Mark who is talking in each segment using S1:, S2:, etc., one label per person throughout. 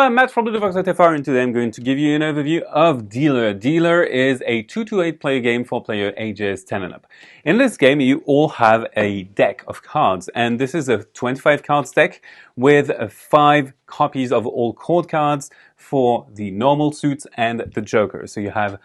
S1: I'm Matt from Ludochrono, and today I'm going to give you an overview of Dealer. Dealer is a 2 to 8 player game for player ages 10 and up. In this game, you all have a deck of cards, and this is a 25 cards deck with 5 copies of all court cards for the normal suits and the Joker. So you have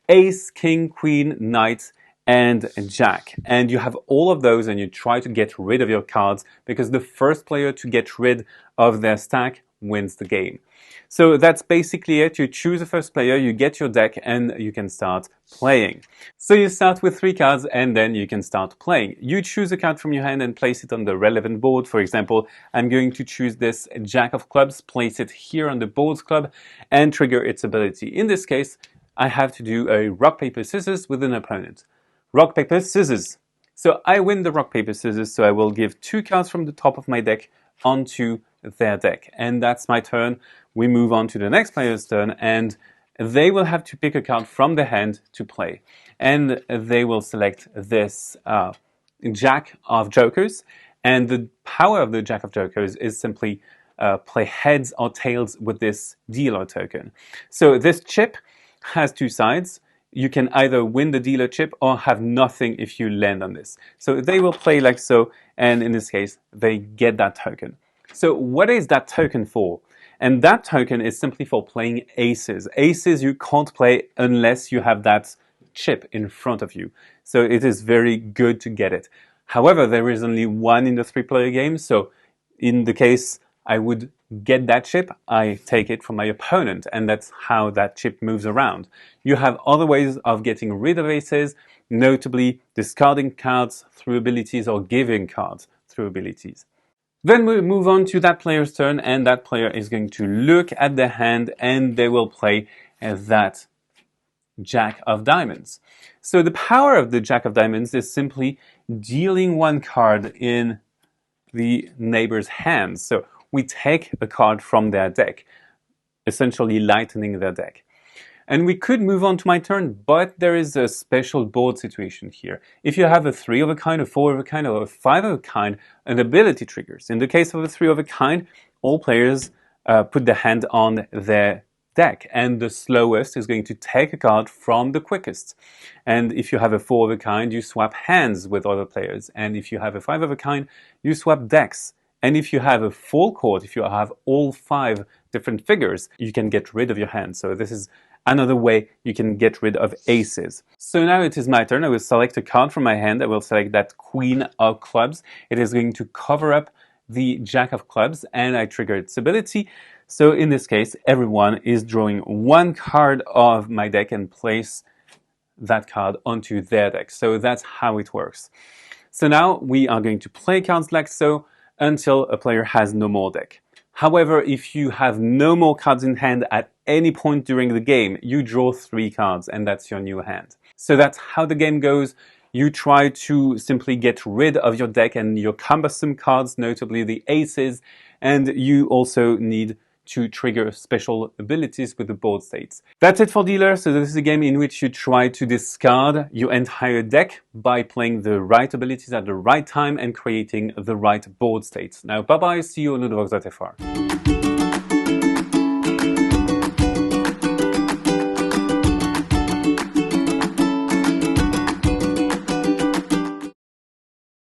S1: Ace, King, Queen, Knight, and Jack. And you have all of those, and you try to get rid of your cards because the first player to get rid of their stack wins the game. So that's basically it. You choose the first player, you get your deck, and you can start playing. So you start with 3 cards, and then you can start playing. You choose a card from your hand and place it on the relevant board. For example, I'm going to choose this Jack of Clubs, place it here on the board's club, and trigger its ability. In this case, I have to do a rock, paper, scissors with an opponent. Rock, paper, scissors. So I win the rock, paper, scissors, so I will give 2 cards from the top of my deck onto their deck. And that's my turn. We move on to the next player's turn, and they will have to pick a card from their hand to play. And they will select this Jack of Jokers. And the power of the Jack of Jokers is simply play heads or tails with this dealer token. So this chip has 2 sides. You can either win the dealer chip or have nothing if you land on this. So they will play like so, and in this case, they get that token. So what is that token for? And that token is simply for playing aces. Aces you can't play unless you have that chip in front of you. So it is very good to get it. However, there is only 1 in the 3-player game. So in the case I would get that chip, I take it from my opponent, and that's how that chip moves around. You have other ways of getting rid of aces, notably discarding cards through abilities or giving cards through abilities. Then we move on to that player's turn, and that player is going to look at their hand and they will play that Jack of Diamonds. So the power of the Jack of Diamonds is simply dealing 1 card in the neighbor's hands. So we take a card from their deck, essentially lightening their deck. And we could move on to my turn, but there is a special board situation here. If you have a 3 of a kind, a 4 of a kind, or a 5 of a kind, an ability triggers. In the case of a 3 of a kind, all players put their hand on their deck, and the slowest is going to take a card from the quickest. And if you have a 4 of a kind, you swap hands with other players. And if you have a 5 of a kind, you swap decks. And if you have a full court, if you have all 5 different figures, you can get rid of your hand. So this is another way you can get rid of aces. So now it is my turn. I will select a card from my hand. I will select that Queen of Clubs. It is going to cover up the Jack of Clubs, and I trigger its ability. So in this case, everyone is drawing 1 card of my deck and place that card onto their deck. So that's how it works. So now we are going to play cards like so until a player has no more deck. However, if you have no more cards in hand at any point during the game, you draw 3 cards, and that's your new hand. So that's how the game goes. You try to simply get rid of your deck and your cumbersome cards, notably the aces, and you also need to trigger special abilities with the board states. That's it for Dealer. So this is a game in which you try to discard your entire deck by playing the right abilities at the right time and creating the right board states. Now, bye-bye, see you on Ludochrono.